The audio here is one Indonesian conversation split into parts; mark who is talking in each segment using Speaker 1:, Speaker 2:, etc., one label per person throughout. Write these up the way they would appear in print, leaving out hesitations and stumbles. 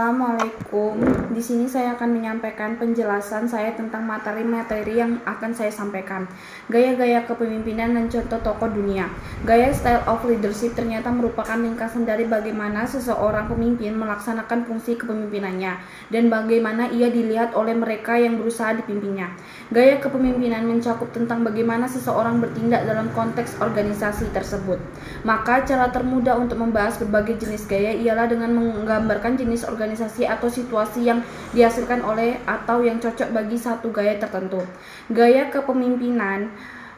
Speaker 1: Assalamualaikum. Di sini saya akan menyampaikan penjelasan saya tentang materi-materi yang akan saya sampaikan. Gaya-gaya kepemimpinan dan contoh tokoh dunia. Gaya style of leadership ternyata merupakan ringkasan dari bagaimana seseorang pemimpin melaksanakan fungsi kepemimpinannya dan bagaimana ia dilihat oleh mereka yang berusaha dipimpinnya. Gaya kepemimpinan mencakup tentang bagaimana seseorang bertindak dalam konteks organisasi tersebut. Maka cara termudah untuk membahas berbagai jenis gaya ialah dengan menggambarkan jenis organisasi atau situasi yang dihasilkan oleh atau yang cocok bagi satu gaya tertentu. Gaya kepemimpinan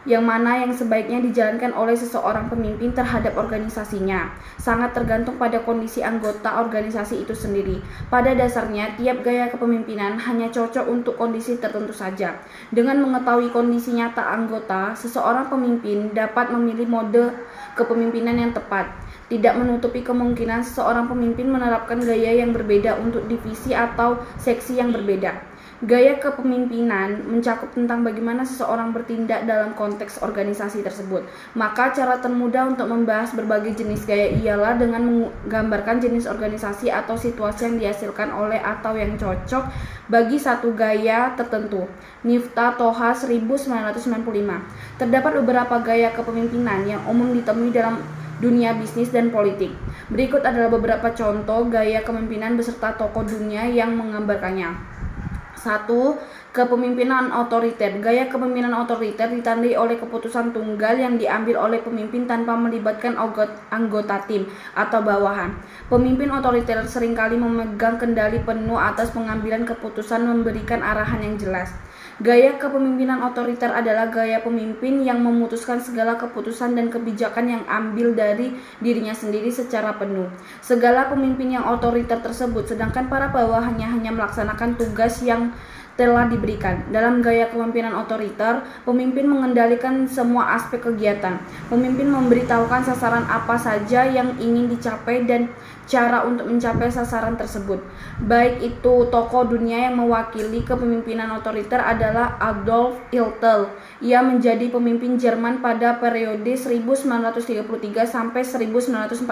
Speaker 1: yang mana yang sebaiknya dijalankan oleh seseorang pemimpin terhadap organisasinya sangat tergantung pada kondisi anggota organisasi itu sendiri. Pada dasarnya, tiap gaya kepemimpinan hanya cocok untuk kondisi tertentu saja. Dengan mengetahui kondisi nyata anggota, seseorang pemimpin dapat memilih mode kepemimpinan yang tepat. Tidak menutupi kemungkinan seseorang pemimpin menerapkan gaya yang berbeda untuk divisi atau seksi yang berbeda. Gaya kepemimpinan mencakup tentang bagaimana seseorang bertindak dalam konteks organisasi tersebut. Maka cara termudah untuk membahas berbagai jenis gaya ialah dengan menggambarkan jenis organisasi atau situasi yang dihasilkan oleh atau yang cocok bagi satu gaya tertentu. Nifta Toha 1995. Terdapat beberapa gaya kepemimpinan yang umum ditemui dalam dunia bisnis dan politik. Berikut adalah beberapa contoh gaya kepemimpinan beserta tokoh dunia yang menggambarkannya. 1. Kepemimpinan otoriter. Gaya kepemimpinan otoriter ditandai oleh keputusan tunggal yang diambil oleh pemimpin tanpa melibatkan anggota tim atau bawahan. Pemimpin otoriter seringkali memegang kendali penuh atas pengambilan keputusan, memberikan arahan yang jelas. Gaya kepemimpinan otoriter adalah gaya pemimpin yang memutuskan segala keputusan dan kebijakan yang ambil dari dirinya sendiri secara penuh. Segala pemimpin yang otoriter tersebut, sedangkan para bawahannya hanya melaksanakan tugas yang telah diberikan. Dalam gaya kepemimpinan otoriter, pemimpin mengendalikan semua aspek kegiatan. Pemimpin memberitahukan sasaran apa saja yang ingin dicapai dan cara untuk mencapai sasaran tersebut. Baik itu tokoh dunia yang mewakili kepemimpinan otoriter adalah Adolf Hitler. Ia menjadi pemimpin Jerman pada periode 1933 sampai 1945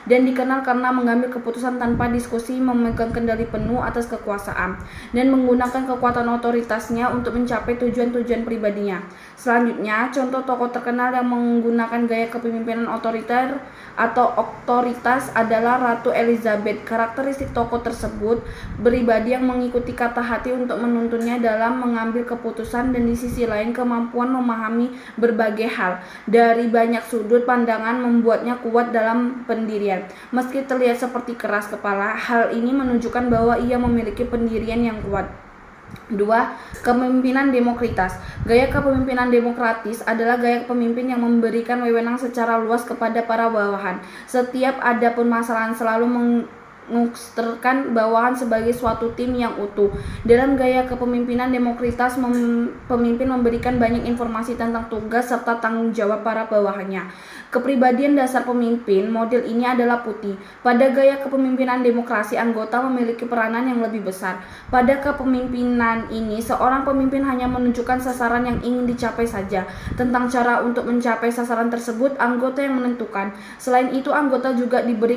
Speaker 1: dan dikenal karena mengambil keputusan tanpa diskusi, memegang kendali penuh atas kekuasaan dan menggunakan kekuatan otoritasnya untuk mencapai tujuan-tujuan pribadinya. Selanjutnya, contoh tokoh terkenal yang menggunakan gaya kepemimpinan otoriter atau otoritas adalah Ratu Elizabeth. Karakteristik tokoh tersebut pribadi yang mengikuti kata hati untuk menuntunnya dalam mengambil keputusan dan di sisi lain kemampuan memahami berbagai hal dari banyak sudut pandangan membuatnya kuat dalam pendirian. Meski terlihat seperti keras kepala, hal ini menunjukkan bahwa ia memiliki pendirian yang kuat. 2. Kepemimpinan demokratis. Gaya kepemimpinan demokratis adalah gaya pemimpin yang memberikan wewenang secara luas kepada para bawahan. Setiap ada permasalahan selalu mengstrukturkan bawahan sebagai suatu tim yang utuh. Dalam gaya kepemimpinan demokratis, pemimpin memberikan banyak informasi tentang tugas serta tanggung jawab para bawahannya. Kepribadian dasar pemimpin model ini adalah putih. Pada gaya kepemimpinan demokrasi, anggota memiliki peranan yang lebih besar. Pada kepemimpinan ini, seorang pemimpin hanya menunjukkan sasaran yang ingin dicapai saja. Tentang cara untuk mencapai sasaran tersebut, anggota yang menentukan. Selain itu, anggota juga diberi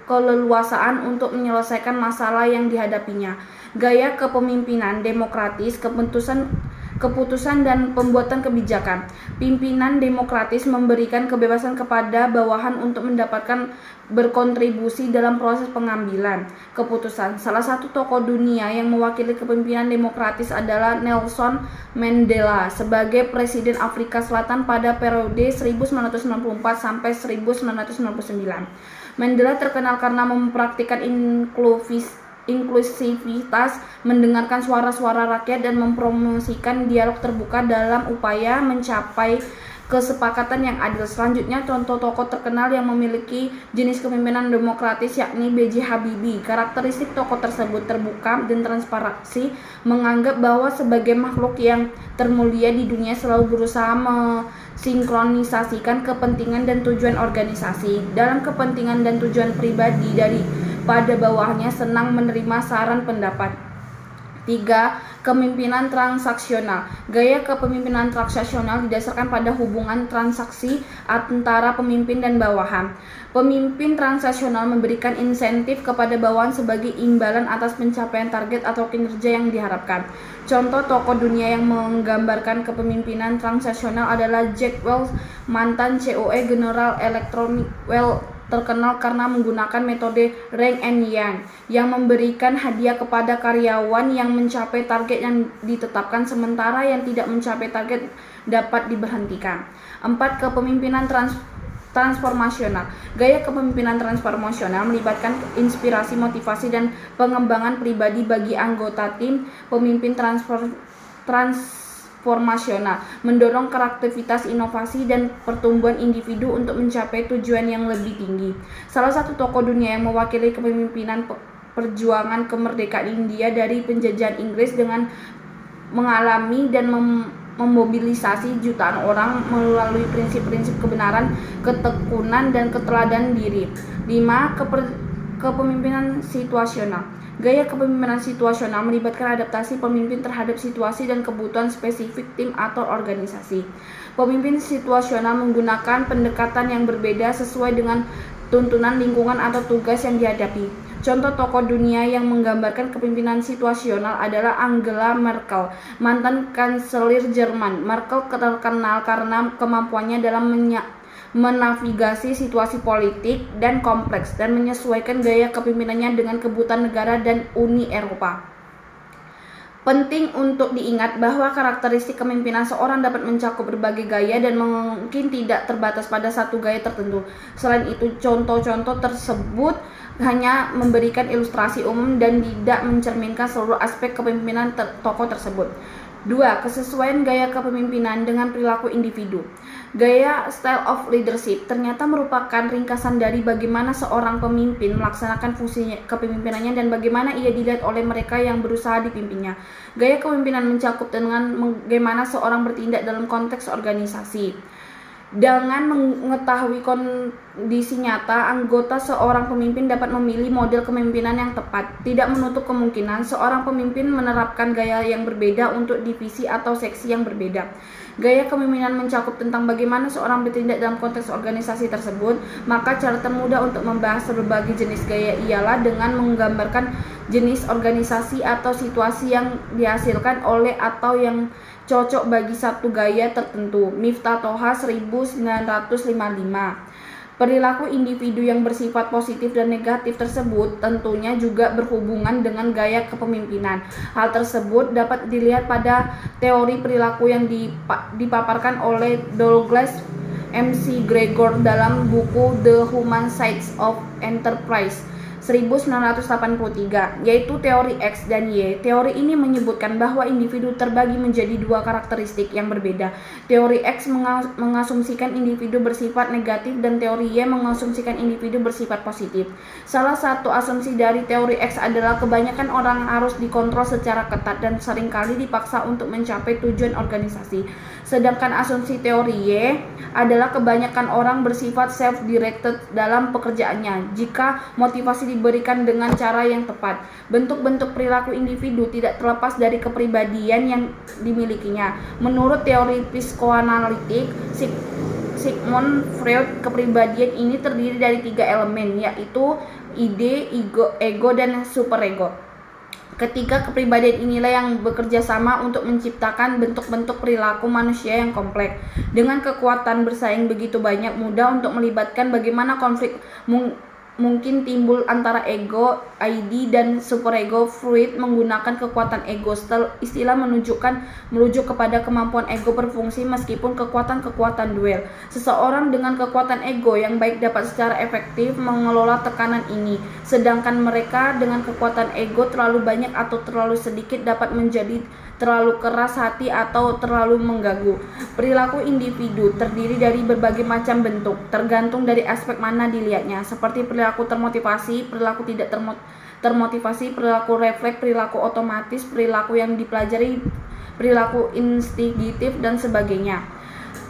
Speaker 1: keleluasaan untuk menyelesaikan masalah yang dihadapinya. Gaya kepemimpinan demokratis, keputusan dan pembuatan kebijakan. Pimpinan demokratis memberikan kebebasan kepada bawahan untuk mendapatkan berkontribusi dalam proses pengambilan keputusan. Salah satu tokoh dunia yang mewakili kepemimpinan demokratis adalah Nelson Mandela sebagai Presiden Afrika Selatan pada periode 1994 sampai 1999. Mandela terkenal karena mempraktikkan inklusivitas, mendengarkan suara-suara rakyat dan mempromosikan dialog terbuka dalam upaya mencapai kesepakatan yang adil. Selanjutnya, contoh tokoh terkenal yang memiliki jenis kepemimpinan demokratis yakni B.J. Habibie. Karakteristik tokoh tersebut terbuka dan transparansi, menganggap bahwa sebagai makhluk yang termulia di dunia selalu berusaha mensinkronisasikan kepentingan dan tujuan organisasi dalam kepentingan dan tujuan pribadi pada bawahnya, senang menerima saran pendapat. 3. Kepemimpinan transaksional. Gaya kepemimpinan transaksional didasarkan pada hubungan transaksi antara pemimpin dan bawahan. Pemimpin transaksional memberikan insentif kepada bawahan sebagai imbalan atas pencapaian target atau kinerja yang diharapkan. Contoh tokoh dunia yang menggambarkan kepemimpinan transaksional adalah Jack Welch, mantan COE General Electric. Welch terkenal karena menggunakan metode Yin and Yang yang memberikan hadiah kepada karyawan yang mencapai target yang ditetapkan, sementara yang tidak mencapai target dapat diberhentikan. 4. Kepemimpinan transformasional. Gaya kepemimpinan transformasional melibatkan inspirasi, motivasi, dan pengembangan pribadi bagi anggota tim. Pemimpin transformasional mendorong kreativitas, inovasi, dan pertumbuhan individu untuk mencapai tujuan yang lebih tinggi. Salah satu tokoh dunia yang mewakili kepemimpinan perjuangan kemerdekaan India dari penjajahan Inggris dengan mengalami dan memobilisasi jutaan orang melalui prinsip-prinsip kebenaran, ketekunan, dan keteladanan diri. 5. Kepemimpinan situasional. Gaya kepemimpinan situasional melibatkan adaptasi pemimpin terhadap situasi dan kebutuhan spesifik tim atau organisasi. Pemimpin situasional menggunakan pendekatan yang berbeda sesuai dengan tuntunan lingkungan atau tugas yang dihadapi. Contoh tokoh dunia yang menggambarkan kepemimpinan situasional adalah Angela Merkel, mantan kanselir Jerman. Merkel terkenal karena kemampuannya dalam menavigasi situasi politik dan kompleks dan menyesuaikan gaya kepemimpinannya dengan kebutuhan negara dan Uni Eropa. Penting untuk diingat bahwa karakteristik kepemimpinan seorang dapat mencakup berbagai gaya dan mungkin tidak terbatas pada satu gaya tertentu. Selain itu, contoh-contoh tersebut hanya memberikan ilustrasi umum dan tidak mencerminkan seluruh aspek kepemimpinan tokoh tersebut. 2. Kesesuaian gaya kepemimpinan dengan perilaku individu. Gaya style of leadership ternyata merupakan ringkasan dari bagaimana seorang pemimpin melaksanakan fungsi kepemimpinannya dan bagaimana ia dilihat oleh mereka yang berusaha dipimpinnya. Gaya kepemimpinan mencakup dengan bagaimana seorang bertindak dalam konteks organisasi. Dengan mengetahui kondisi nyata, anggota seorang pemimpin dapat memilih model kepemimpinan yang tepat. Tidak menutup kemungkinan seorang pemimpin menerapkan gaya yang berbeda untuk divisi atau seksi yang berbeda. Gaya kepemimpinan mencakup tentang bagaimana seorang bertindak dalam konteks organisasi tersebut. Maka cara termudah untuk membahas berbagai jenis gaya ialah dengan menggambarkan jenis organisasi atau situasi yang dihasilkan oleh atau yang cocok bagi satu gaya tertentu. Miftah Toha 1955. Perilaku individu yang bersifat positif dan negatif tersebut tentunya juga berhubungan dengan gaya kepemimpinan. Hal tersebut dapat dilihat pada teori perilaku yang dipaparkan oleh Douglas McGregor dalam buku The Human Side of Enterprise 1983, yaitu teori X dan Y. Teori ini menyebutkan bahwa individu terbagi menjadi dua karakteristik yang berbeda. Teori X mengasumsikan individu bersifat negatif dan teori Y mengasumsikan individu bersifat positif. Salah satu asumsi dari teori X adalah kebanyakan orang harus dikontrol secara ketat dan seringkali dipaksa untuk mencapai tujuan organisasi. Sedangkan asumsi teori Y adalah kebanyakan orang bersifat self-directed dalam pekerjaannya jika motivasi diberikan dengan cara yang tepat. Bentuk-bentuk perilaku individu tidak terlepas dari kepribadian yang dimilikinya. Menurut teori psikoanalitik Sigmund Freud, kepribadian ini terdiri dari 3 elemen, yaitu ide, ego, dan superego. Ketiga kepribadian inilah yang bekerja sama untuk menciptakan bentuk-bentuk perilaku manusia yang kompleks. Dengan kekuatan bersaing begitu banyak, mudah untuk melibatkan bagaimana konflik mungkin timbul antara ego, ID, dan superego. Freud menggunakan kekuatan ego istilah merujuk kepada kemampuan ego berfungsi meskipun kekuatan duel. Seseorang dengan kekuatan ego yang baik dapat secara efektif mengelola tekanan ini, sedangkan mereka dengan kekuatan ego terlalu banyak atau terlalu sedikit dapat menjadi terlalu keras hati atau terlalu mengganggu. Perilaku individu terdiri dari berbagai macam bentuk, tergantung dari aspek mana dilihatnya, seperti perilaku termotivasi, perilaku tidak termotivasi, perilaku refleks, perilaku otomatis, perilaku yang dipelajari, perilaku instintif, dan sebagainya.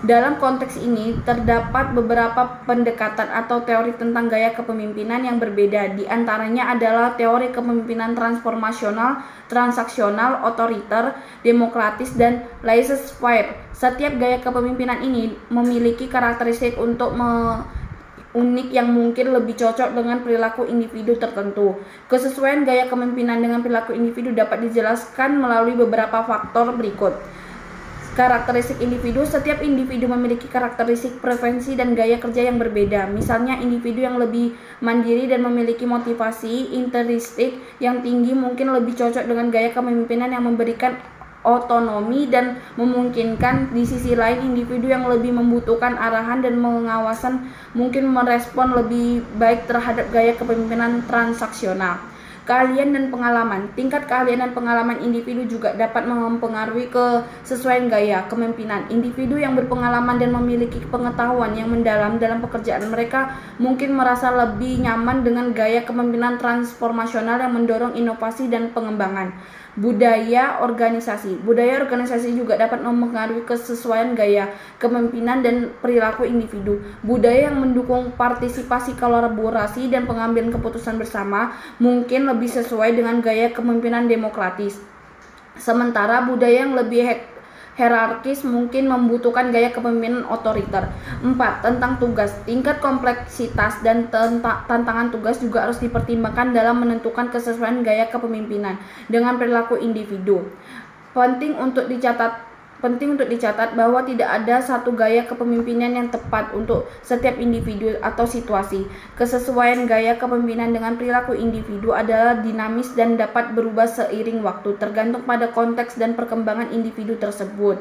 Speaker 1: Dalam konteks ini, terdapat beberapa pendekatan atau teori tentang gaya kepemimpinan yang berbeda. Di antaranya adalah teori kepemimpinan transformasional, transaksional, otoriter, demokratis, dan laissez-faire. Setiap gaya kepemimpinan ini memiliki karakteristik unik yang mungkin lebih cocok dengan perilaku individu tertentu. Kesesuaian gaya kepemimpinan dengan perilaku individu dapat dijelaskan melalui beberapa faktor berikut. Karakteristik individu. Setiap individu memiliki karakteristik preferensi dan gaya kerja yang berbeda. Misalnya, individu yang lebih mandiri dan memiliki motivasi intrinsik yang tinggi mungkin lebih cocok dengan gaya kepemimpinan yang memberikan otonomi dan memungkinkan. Di sisi lain, individu yang lebih membutuhkan arahan dan pengawasan mungkin merespon lebih baik terhadap gaya kepemimpinan transaksional. Keahlian dan pengalaman. Tingkat keahlian dan pengalaman individu juga dapat mempengaruhi kesesuaian gaya kepemimpinan. Individu yang berpengalaman dan memiliki pengetahuan yang mendalam dalam pekerjaan mereka mungkin merasa lebih nyaman dengan gaya kepemimpinan transformasional yang mendorong inovasi dan pengembangan. Budaya organisasi. Budaya organisasi juga dapat mempengaruhi kesesuaian gaya kepemimpinan dan perilaku individu. Budaya yang mendukung partisipasi, kolaborasi, dan pengambilan keputusan bersama mungkin lebih sesuai dengan gaya kepemimpinan demokratis. Sementara budaya yang lebih hierarkis mungkin membutuhkan gaya kepemimpinan otoriter. 4. Tentang tugas. Tingkat kompleksitas dan tantangan tugas juga harus dipertimbangkan dalam menentukan kesesuaian gaya kepemimpinan dengan perilaku individu. Penting untuk dicatat bahwa tidak ada satu gaya kepemimpinan yang tepat untuk setiap individu atau situasi. Kesesuaian gaya kepemimpinan dengan perilaku individu adalah dinamis dan dapat berubah seiring waktu, tergantung pada konteks dan perkembangan individu tersebut.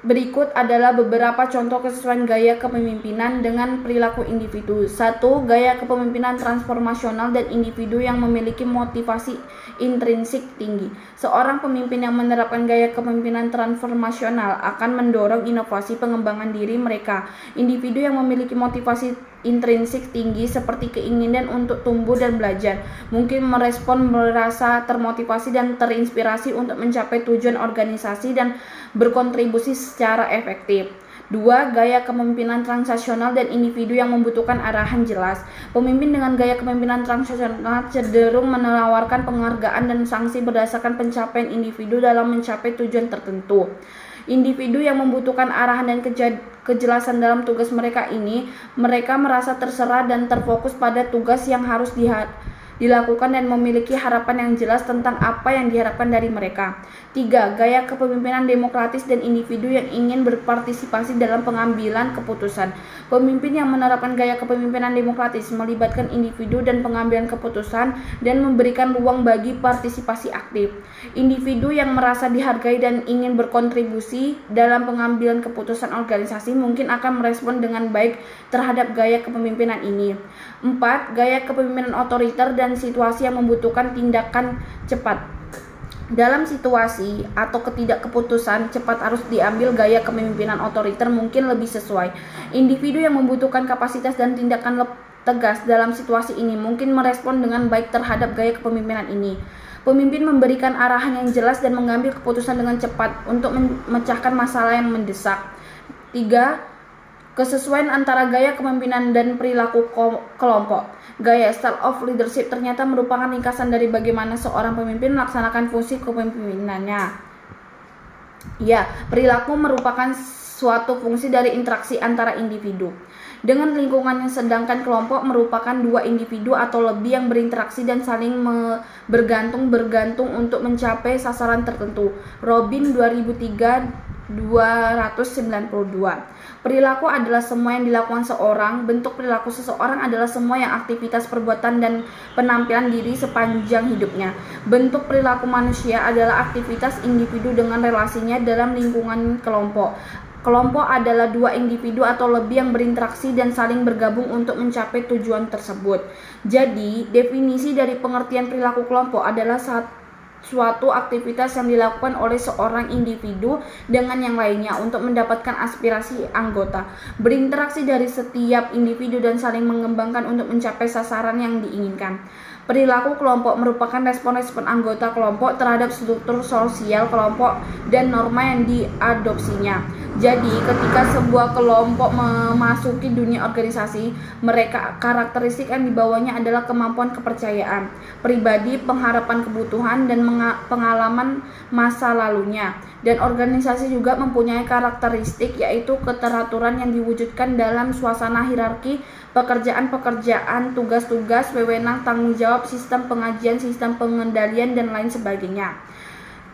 Speaker 1: Berikut adalah beberapa contoh kesesuaian gaya kepemimpinan dengan perilaku individu. 1. Gaya kepemimpinan transformasional dan individu yang memiliki motivasi intrinsik tinggi. Seorang pemimpin yang menerapkan gaya kepemimpinan transformasional akan mendorong inovasi pengembangan diri mereka. Individu yang memiliki motivasi intrinsik tinggi seperti keinginan untuk tumbuh dan belajar mungkin merasa termotivasi dan terinspirasi untuk mencapai tujuan organisasi dan berkontribusi secara efektif. 2. Gaya kepemimpinan transaksional dan individu yang membutuhkan arahan jelas. Pemimpin dengan gaya kepemimpinan transaksional cenderung menawarkan penghargaan dan sanksi berdasarkan pencapaian individu dalam mencapai tujuan tertentu. Individu yang membutuhkan arahan dan kejelasan dalam tugas mereka merasa terserah dan terfokus pada tugas yang harus dilakukan dan memiliki harapan yang jelas tentang apa yang diharapkan dari mereka. 3. Gaya kepemimpinan demokratis dan individu yang ingin berpartisipasi dalam pengambilan keputusan. Pemimpin yang menerapkan gaya kepemimpinan demokratis melibatkan individu dan pengambilan keputusan dan memberikan ruang bagi partisipasi aktif. Individu yang merasa dihargai dan ingin berkontribusi dalam pengambilan keputusan organisasi mungkin akan merespon dengan baik terhadap gaya kepemimpinan ini. 4. Gaya kepemimpinan otoriter dan situasi yang membutuhkan tindakan cepat. Dalam situasi atau ketidakkeputusan cepat harus diambil, gaya kepemimpinan otoriter mungkin lebih sesuai. Individu yang membutuhkan kapasitas dan tindakan tegas dalam situasi ini mungkin merespon dengan baik terhadap gaya kepemimpinan ini. Pemimpin memberikan arahan yang jelas dan mengambil keputusan dengan cepat untuk memecahkan masalah yang mendesak. 3. Kesesuaian antara gaya kepemimpinan dan perilaku kelompok. Gaya style of leadership ternyata merupakan ringkasan dari bagaimana seorang pemimpin melaksanakan fungsi kepemimpinannya. Ya, perilaku merupakan suatu fungsi dari interaksi antara individu dengan lingkungannya, sedangkan kelompok merupakan dua individu atau lebih yang berinteraksi dan saling bergantung untuk mencapai sasaran tertentu. Robin 2003 292. Perilaku adalah semua yang dilakukan seorang. Bentuk perilaku seseorang adalah semua yang aktivitas, perbuatan, dan penampilan diri sepanjang hidupnya. Bentuk perilaku manusia adalah aktivitas individu dengan relasinya dalam lingkungan kelompok. Kelompok adalah dua individu atau lebih yang berinteraksi dan saling bergabung untuk mencapai tujuan tersebut. Jadi, definisi dari pengertian perilaku kelompok adalah suatu aktivitas yang dilakukan oleh seorang individu dengan yang lainnya untuk mendapatkan aspirasi anggota, berinteraksi dari setiap individu dan saling mengembangkan untuk mencapai sasaran yang diinginkan. Perilaku kelompok merupakan respon-respon anggota kelompok terhadap struktur sosial kelompok dan norma yang diadopsinya. Jadi, ketika sebuah kelompok memasuki dunia organisasi, mereka karakteristik yang dibawanya adalah kemampuan kepercayaan pribadi, pengharapan kebutuhan, dan pengalaman masa lalunya. Dan organisasi juga mempunyai karakteristik yaitu keteraturan yang diwujudkan dalam suasana hierarki, pekerjaan-pekerjaan, tugas-tugas, wewenang, tanggung jawab, sistem pengajian, sistem pengendalian, dan lain sebagainya.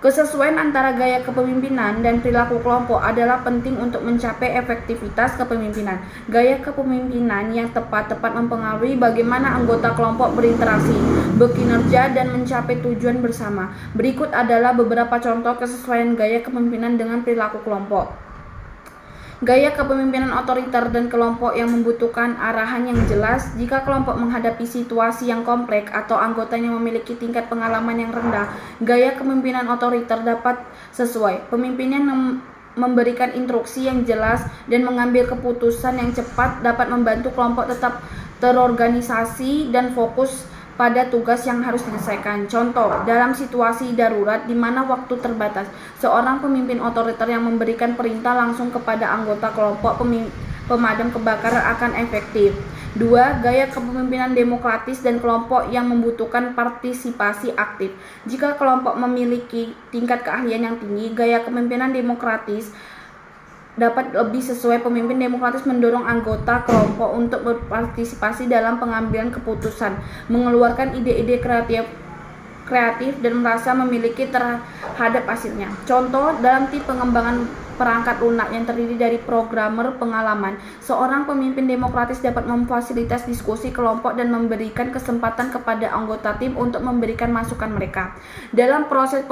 Speaker 1: Kesesuaian antara gaya kepemimpinan dan perilaku kelompok adalah penting untuk mencapai efektivitas kepemimpinan. Gaya kepemimpinan yang tepat mempengaruhi bagaimana anggota kelompok berinteraksi, bekinerja, dan mencapai tujuan bersama. Berikut adalah beberapa contoh kesesuaian gaya kepemimpinan dengan perilaku kelompok. Gaya kepemimpinan otoriter dan kelompok yang membutuhkan arahan yang jelas. Jika kelompok menghadapi situasi yang kompleks atau anggotanya memiliki tingkat pengalaman yang rendah, gaya kepemimpinan otoriter dapat sesuai. Pemimpinnya memberikan instruksi yang jelas dan mengambil keputusan yang cepat dapat membantu kelompok tetap terorganisasi dan fokus pada tugas yang harus diselesaikan. Contoh, dalam situasi darurat di mana waktu terbatas, seorang pemimpin otoriter yang memberikan perintah langsung kepada anggota kelompok pemadam kebakaran akan efektif. 2. Gaya kepemimpinan demokratis dan kelompok yang membutuhkan partisipasi aktif. Jika kelompok memiliki tingkat keahlian yang tinggi, gaya kepemimpinan demokratis dapat lebih sesuai. Pemimpin demokratis mendorong anggota kelompok untuk berpartisipasi dalam pengambilan keputusan, mengeluarkan ide-ide kreatif dan merasa memiliki terhadap hasilnya. Contoh, dalam tim pengembangan perangkat lunak yang terdiri dari programmer pengalaman, seorang pemimpin demokratis dapat memfasilitasi diskusi kelompok dan memberikan kesempatan kepada anggota tim untuk memberikan masukan mereka. Dalam proses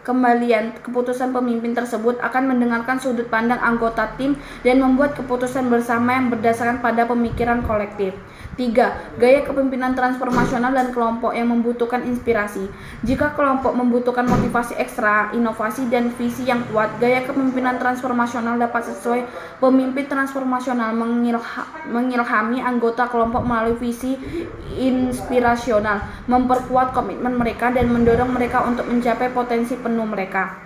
Speaker 1: kembalian keputusan, pemimpin tersebut akan mendengarkan sudut pandang anggota tim dan membuat keputusan bersama yang berdasarkan pada pemikiran kolektif. 3. Gaya kepemimpinan transformasional dan kelompok yang membutuhkan inspirasi. Jika kelompok membutuhkan motivasi ekstra, inovasi, dan visi yang kuat, gaya kepemimpinan transformasional dapat sesuai. Pemimpin transformasional mengilhami anggota kelompok melalui visi inspirasional, memperkuat komitmen mereka, dan mendorong mereka untuk mencapai potensi penuh mereka.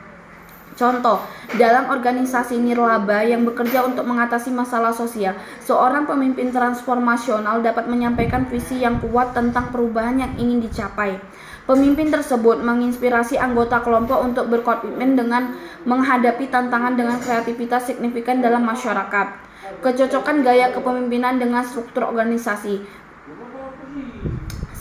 Speaker 1: Contoh, dalam organisasi nirlaba yang bekerja untuk mengatasi masalah sosial, seorang pemimpin transformasional dapat menyampaikan visi yang kuat tentang perubahan yang ingin dicapai. Pemimpin tersebut menginspirasi anggota kelompok untuk berkomitmen dengan menghadapi tantangan dengan kreativitas signifikan dalam masyarakat. Kecocokan gaya kepemimpinan dengan struktur organisasi.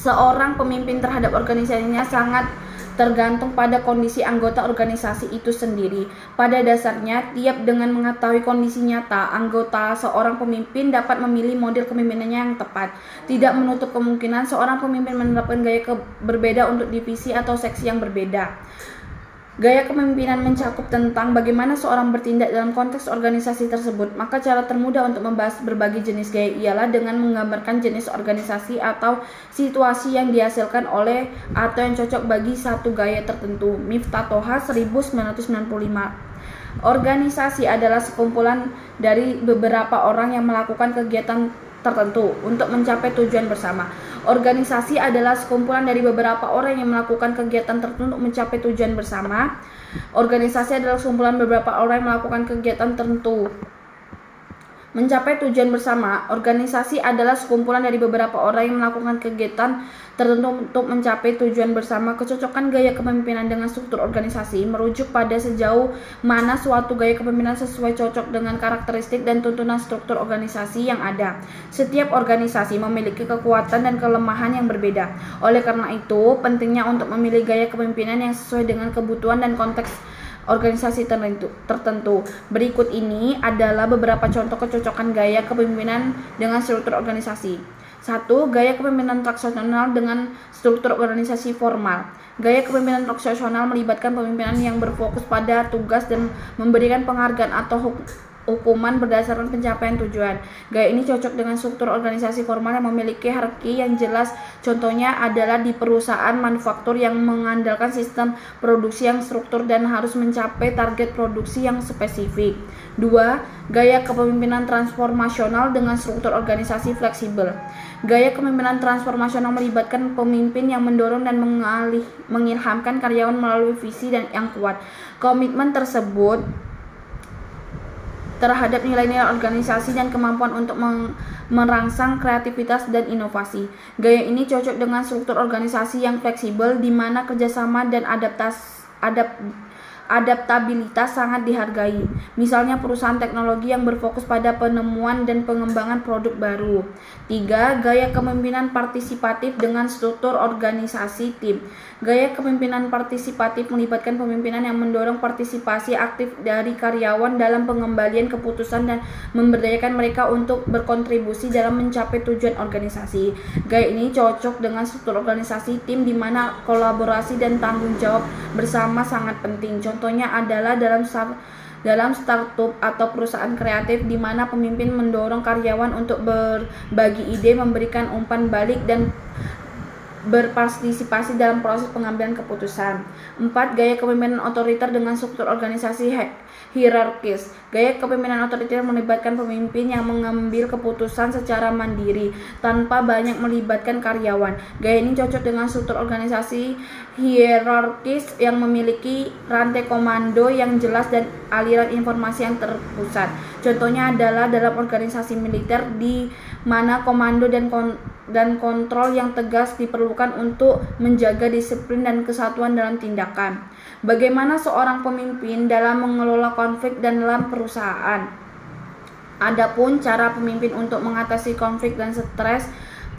Speaker 1: Seorang pemimpin terhadap organisasinya sangat tergantung pada kondisi anggota organisasi itu sendiri. Pada dasarnya, tiap dengan mengetahui kondisi nyata, anggota seorang pemimpin dapat memilih model kepemimpinannya yang tepat. Tidak menutup kemungkinan seorang pemimpin menerapkan gaya berbeda untuk divisi atau seksi yang berbeda. Gaya kepemimpinan mencakup tentang bagaimana seorang bertindak dalam konteks organisasi tersebut. Maka cara termudah untuk membahas berbagai jenis gaya ialah dengan menggambarkan jenis organisasi atau situasi yang dihasilkan oleh atau yang cocok bagi satu gaya tertentu. Miftah Toha, 1995. Organisasi adalah sekumpulan dari beberapa orang yang melakukan kegiatan tertentu untuk mencapai tujuan bersama. Organisasi adalah sekumpulan dari beberapa orang yang melakukan kegiatan tertentu untuk mencapai tujuan bersama. Organisasi adalah sekumpulan beberapa orang yang melakukan kegiatan tertentu mencapai tujuan bersama. Organisasi adalah sekumpulan dari beberapa orang yang melakukan kegiatan tertentu untuk mencapai tujuan bersama. Kecocokan gaya kepemimpinan dengan struktur organisasi merujuk pada sejauh mana suatu gaya kepemimpinan sesuai cocok dengan karakteristik dan tuntunan struktur organisasi yang ada. Setiap organisasi memiliki kekuatan dan kelemahan yang berbeda. Oleh karena itu, pentingnya untuk memilih gaya kepemimpinan yang sesuai dengan kebutuhan dan konteks organisasi tertentu. Berikut ini adalah beberapa contoh kecocokan gaya kepemimpinan dengan struktur organisasi. 1. Gaya kepemimpinan transaksional dengan struktur organisasi formal. Gaya kepemimpinan transaksional melibatkan pemimpinan yang berfokus pada tugas dan memberikan penghargaan atau hukuman berdasarkan pencapaian tujuan. Gaya ini cocok dengan struktur organisasi formal yang memiliki hierarki yang jelas. Contohnya adalah di perusahaan manufaktur yang mengandalkan sistem produksi yang struktur dan harus mencapai target produksi yang spesifik. 2. Gaya kepemimpinan transformasional dengan struktur organisasi fleksibel. Gaya kepemimpinan transformasional melibatkan pemimpin yang mendorong dan mengilhamkan karyawan melalui visi yang kuat. Komitmen tersebut terhadap nilai-nilai organisasi dan kemampuan untuk merangsang kreativitas dan inovasi. Gaya ini cocok dengan struktur organisasi yang fleksibel di mana kerjasama dan adaptabilitas sangat dihargai. Misalnya perusahaan teknologi yang berfokus pada penemuan dan pengembangan produk baru. 3. Gaya kepemimpinan partisipatif dengan struktur organisasi tim. Gaya kepemimpinan partisipatif melibatkan pemimpinan yang mendorong partisipasi aktif dari karyawan dalam pengembalian keputusan dan memberdayakan mereka untuk berkontribusi dalam mencapai tujuan organisasi. Gaya ini cocok dengan struktur organisasi tim di mana kolaborasi dan tanggung jawab bersama sangat penting. Contohnya adalah dalam startup atau perusahaan kreatif di mana pemimpin mendorong karyawan untuk berbagi ide, memberikan umpan balik dan berpartisipasi dalam proses pengambilan keputusan. 4. Gaya kepemimpinan otoriter dengan struktur organisasi hierarkis. Gaya kepemimpinan otoriter melibatkan pemimpin yang mengambil keputusan secara mandiri tanpa banyak melibatkan karyawan. Gaya ini cocok dengan struktur organisasi hierarkis yang memiliki rantai komando yang jelas dan aliran informasi yang terpusat. Contohnya adalah dalam organisasi militer di mana komando dan kontrol yang tegas diperlukan untuk menjaga disiplin dan kesatuan dalam tindakan. Bagaimana seorang pemimpin dalam mengelola konflik dan dalam perusahaan? Adapun cara pemimpin untuk mengatasi konflik dan stres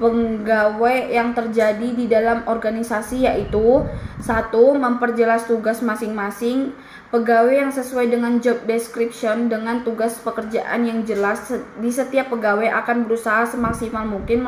Speaker 1: pegawai yang terjadi di dalam organisasi yaitu 1. Memperjelas tugas masing-masing pegawai yang sesuai dengan job description dengan tugas pekerjaan yang jelas. Di setiap pegawai akan berusaha semaksimal mungkin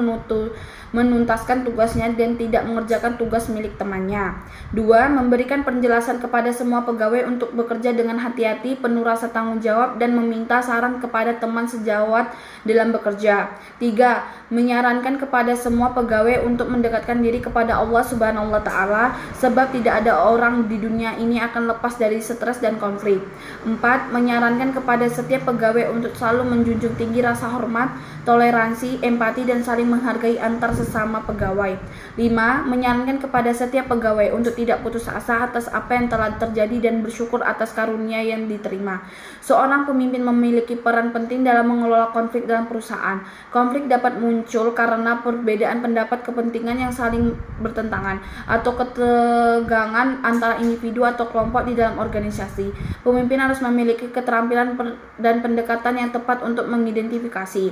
Speaker 1: menuntaskan tugasnya dan tidak mengerjakan tugas milik temannya. 2. Memberikan penjelasan kepada semua pegawai untuk bekerja dengan hati-hati, penuh rasa tanggung jawab dan meminta saran kepada teman sejawat dalam bekerja. 3. Menyarankan kepada semua pegawai untuk mendekatkan diri kepada Allah Subhanahu wa Ta'ala, sebab tidak ada orang di dunia ini akan lepas dari stres dan konflik. 4. Menyarankan kepada setiap pegawai untuk selalu menjunjung tinggi rasa hormat, toleransi, empati dan saling menghargai antar sesama pegawai. 5. Menyarankan kepada setiap pegawai untuk tidak putus asa atas apa yang telah terjadi dan bersyukur atas karunia yang diterima. Seorang pemimpin memiliki peran penting dalam mengelola konflik dalam perusahaan. Konflik dapat muncul karena perbedaan pendapat, kepentingan yang saling bertentangan, atau ketegangan antara individu atau kelompok di dalam organisasi. Pemimpin harus memiliki keterampilan dan pendekatan yang tepat untuk mengidentifikasi.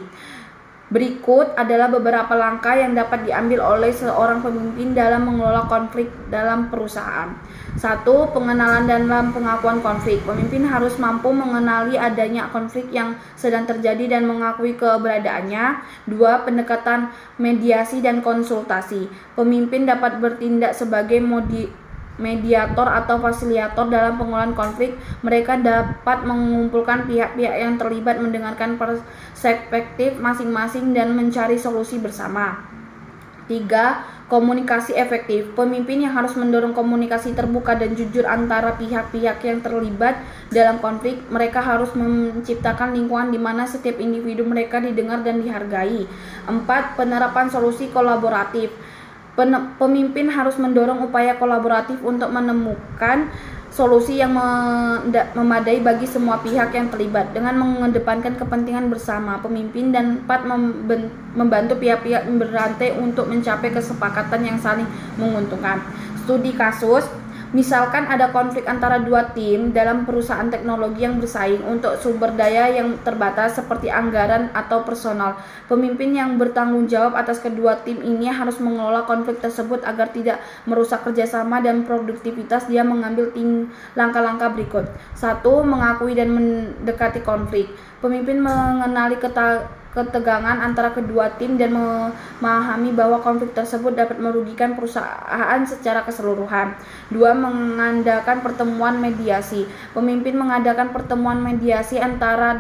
Speaker 1: Berikut adalah beberapa langkah yang dapat diambil oleh seorang pemimpin dalam mengelola konflik dalam perusahaan. 1. Pengenalan dalam pengakuan konflik. Pemimpin harus mampu mengenali adanya konflik yang sedang terjadi dan mengakui keberadaannya. 2. Pendekatan mediasi dan konsultasi. Pemimpin dapat bertindak sebagai mediator atau fasilitator dalam pengelolaan konflik. Mereka dapat mengumpulkan pihak-pihak yang terlibat, mendengarkan perspektif masing-masing dan mencari solusi bersama. 3. Komunikasi efektif. Pemimpin yang harus mendorong komunikasi terbuka dan jujur antara pihak-pihak yang terlibat dalam konflik. Mereka harus menciptakan lingkungan di mana setiap individu mereka didengar dan dihargai. 4. Penerapan solusi kolaboratif. Pemimpin harus mendorong upaya kolaboratif untuk menemukan solusi yang memadai bagi semua pihak yang terlibat dengan mengedepankan kepentingan bersama. Pemimpin dan membantu pihak-pihak berantai untuk mencapai kesepakatan yang saling menguntungkan. Studi kasus. Misalkan ada konflik antara dua tim dalam perusahaan teknologi yang bersaing untuk sumber daya yang terbatas seperti anggaran atau personal. Pemimpin yang bertanggung jawab atas kedua tim ini harus mengelola konflik tersebut agar tidak merusak kerjasama dan produktivitas. Dia mengambil langkah-langkah berikut. 1. Mengakui dan mendekati konflik. Pemimpin mengenali ketegangan antara kedua tim dan memahami bahwa konflik tersebut dapat merugikan perusahaan secara keseluruhan. 2. Mengadakan pertemuan mediasi. Pemimpin mengadakan pertemuan mediasi antara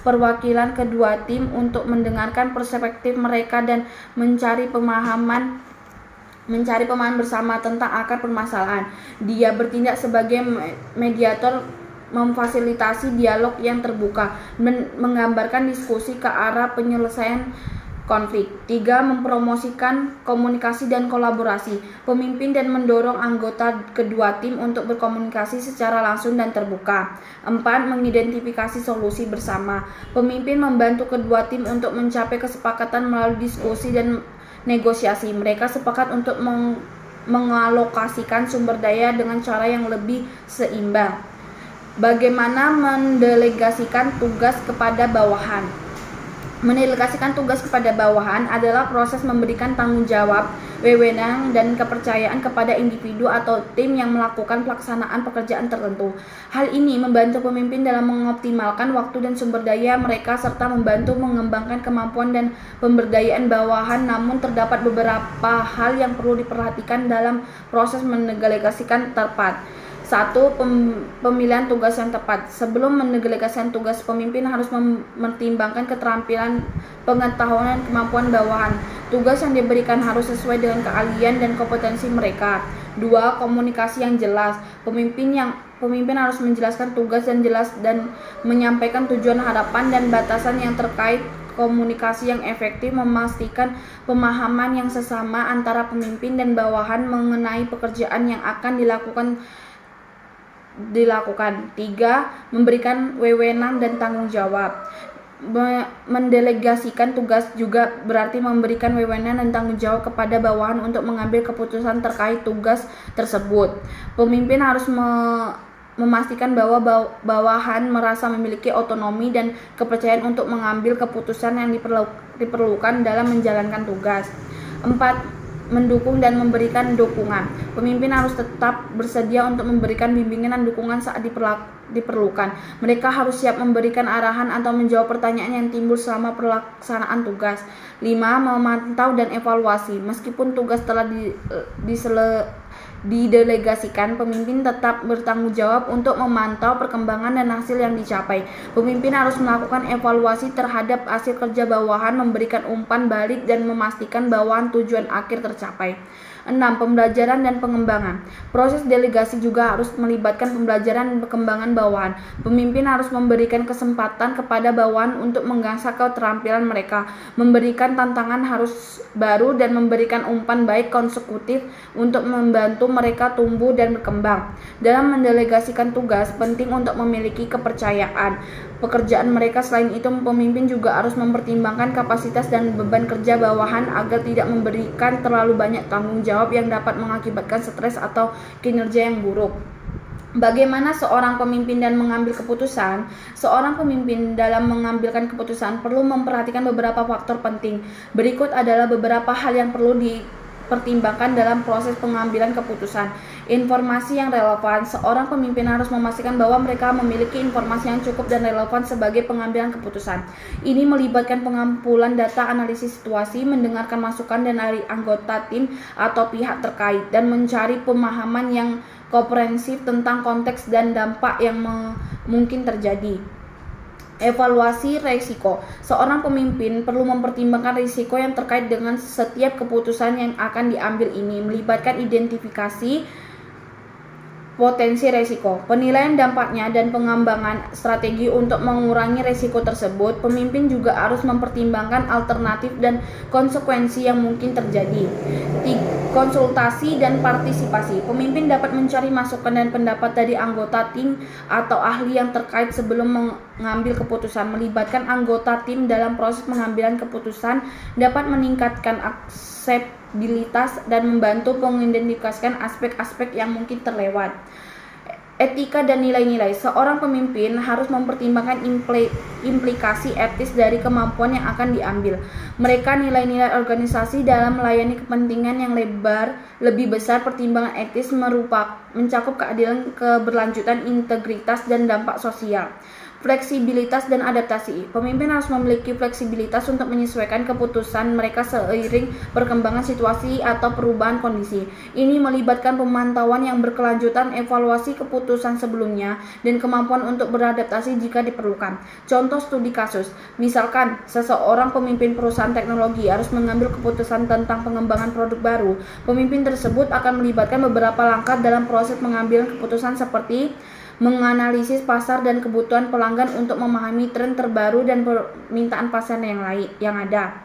Speaker 1: perwakilan kedua tim untuk mendengarkan perspektif mereka dan mencari pemahaman bersama tentang akar permasalahan. Dia bertindak sebagai mediator, memfasilitasi dialog yang terbuka, menggambarkan diskusi ke arah penyelesaian konflik. 3. Mempromosikan komunikasi dan kolaborasi. Pemimpin dan mendorong anggota kedua tim untuk berkomunikasi secara langsung dan terbuka. 4. Mengidentifikasi solusi bersama. Pemimpin membantu kedua tim untuk mencapai kesepakatan melalui diskusi dan negosiasi. Mereka sepakat untuk mengalokasikan sumber daya dengan cara yang lebih seimbang. Bagaimana mendelegasikan tugas kepada bawahan? Mendelegasikan tugas kepada bawahan adalah proses memberikan tanggung jawab, wewenang, dan kepercayaan kepada individu atau tim yang melakukan pelaksanaan pekerjaan tertentu. Hal ini membantu pemimpin dalam mengoptimalkan waktu dan sumber daya mereka serta membantu mengembangkan kemampuan dan pemberdayaan bawahan. Namun terdapat beberapa hal yang perlu diperhatikan dalam proses mendelegasikan tepat. 1. Pemilihan tugas yang tepat. Sebelum mendelegasikan tugas, pemimpin harus mempertimbangkan keterampilan, pengetahuan, dan kemampuan bawahan. Tugas yang diberikan harus sesuai dengan keahlian dan kompetensi mereka. 2. Komunikasi yang jelas. Pemimpin harus menjelaskan tugas yang jelas dan menyampaikan tujuan, harapan, dan batasan yang terkait. Komunikasi yang efektif memastikan pemahaman yang sesama antara pemimpin dan bawahan mengenai pekerjaan yang akan dilakukan. 3. Memberikan wewenang dan tanggung jawab. Mendelegasikan tugas juga berarti memberikan wewenang dan tanggung jawab kepada bawahan untuk mengambil keputusan terkait tugas tersebut. Pemimpin harus memastikan bahwa bawahan merasa memiliki otonomi dan kepercayaan untuk mengambil keputusan yang diperlukan dalam menjalankan tugas. 4. Mendukung dan memberikan dukungan. Pemimpin harus tetap bersedia untuk memberikan bimbingan dan dukungan saat diperlukan. Mereka harus siap memberikan arahan atau menjawab pertanyaan yang timbul selama pelaksanaan tugas. 5. Memantau dan evaluasi. Meskipun tugas telah didelegasikan, pemimpin tetap bertanggung jawab untuk memantau perkembangan dan hasil yang dicapai. Pemimpin harus melakukan evaluasi terhadap hasil kerja bawahan, memberikan umpan balik, dan memastikan bawahan tujuan akhir tercapai. 6. Pembelajaran dan pengembangan. Proses delegasi juga harus melibatkan pembelajaran dan pengembangan bawahan. Pemimpin harus memberikan kesempatan kepada bawahan untuk mengasah keterampilan mereka, memberikan tantangan harus baru, dan memberikan umpan baik konsekutif untuk membantu mereka tumbuh dan berkembang. Dalam mendelegasikan tugas, penting untuk memiliki kepercayaan pekerjaan mereka. Selain itu, pemimpin juga harus mempertimbangkan kapasitas dan beban kerja bawahan agar tidak memberikan terlalu banyak tanggung jawab yang dapat mengakibatkan stres atau kinerja yang buruk. Bagaimana seorang pemimpin dan mengambil keputusan? Seorang pemimpin dalam mengambilkan keputusan perlu memperhatikan beberapa faktor penting. Berikut adalah beberapa hal yang perlu dipertimbangkan dalam proses pengambilan keputusan. Informasi yang relevan. Seorang pemimpin harus memastikan bahwa mereka memiliki informasi yang cukup dan relevan sebagai pengambilan keputusan. Ini melibatkan pengumpulan data, analisis situasi, mendengarkan masukan dari anggota tim atau pihak terkait, dan mencari pemahaman yang komprehensif tentang konteks dan dampak yang mungkin terjadi. Evaluasi risiko. Seorang pemimpin perlu mempertimbangkan risiko yang terkait dengan setiap keputusan yang akan diambil. Ini melibatkan identifikasi potensi risiko, penilaian dampaknya, dan pengembangan strategi untuk mengurangi risiko tersebut. Pemimpin juga harus mempertimbangkan alternatif dan konsekuensi yang mungkin terjadi. Konsultasi dan partisipasi. Pemimpin dapat mencari masukan dan pendapat dari anggota tim atau ahli yang terkait sebelum mengambil keputusan. Melibatkan anggota tim dalam proses pengambilan keputusan dapat meningkatkan akseptabilitas dan membantu mengidentifikasikan aspek-aspek yang mungkin terlewat. Etika dan nilai-nilai. Seorang pemimpin harus mempertimbangkan implikasi etis dari kemampuan yang akan diambil. Mereka nilai-nilai organisasi dalam melayani kepentingan yang lebih besar. Pertimbangan etis mencakup keadilan, keberlanjutan, integritas, dan dampak sosial. Fleksibilitas dan adaptasi. Pemimpin harus memiliki fleksibilitas untuk menyesuaikan keputusan mereka seiring perkembangan situasi atau perubahan kondisi. Ini melibatkan pemantauan yang berkelanjutan, evaluasi keputusan sebelumnya, dan kemampuan untuk beradaptasi jika diperlukan. Contoh studi kasus. Misalkan, seseorang pemimpin perusahaan teknologi harus mengambil keputusan tentang pengembangan produk baru. Pemimpin tersebut akan melibatkan beberapa langkah dalam proses pengambilan keputusan seperti menganalisis pasar dan kebutuhan pelanggan untuk memahami tren terbaru dan permintaan pasar yang ada.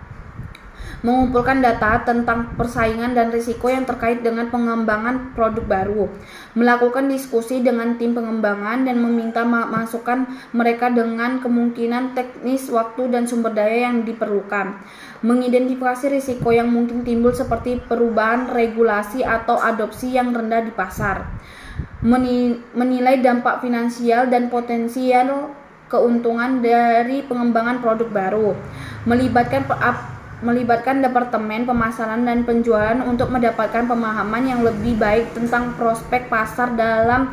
Speaker 1: mengumpulkan data tentang persaingan dan risiko yang terkait dengan pengembangan produk baru, melakukan diskusi dengan tim pengembangan dan meminta masukan mereka dengan kemungkinan teknis, waktu, dan sumber daya yang diperlukan, mengidentifikasi risiko yang mungkin timbul seperti perubahan regulasi atau adopsi yang rendah di pasar, menilai dampak finansial dan potensial keuntungan dari pengembangan produk baru, melibatkan departemen pemasaran dan penjualan untuk mendapatkan pemahaman yang lebih baik tentang prospek pasar dalam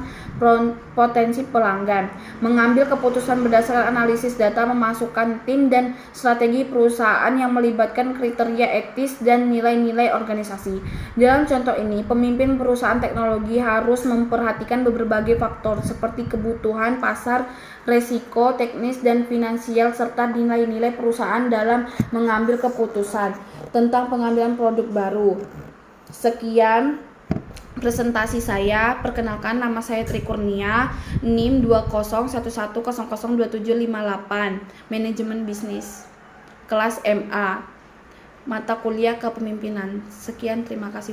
Speaker 1: potensi pelanggan, mengambil keputusan berdasarkan analisis data, memasukkan tim dan strategi perusahaan yang melibatkan kriteria etis dan nilai-nilai organisasi. Dalam contoh ini, pemimpin perusahaan teknologi harus memperhatikan berbagai faktor seperti kebutuhan pasar, resiko teknis dan finansial, serta nilai-nilai perusahaan dalam mengambil keputusan tentang pengambilan produk baru. Sekian presentasi saya. Perkenalkan, nama saya Tri Kurnia, NIM 2011002758, Manajemen Bisnis, kelas MA, mata kuliah Kepemimpinan. Sekian, terima kasih.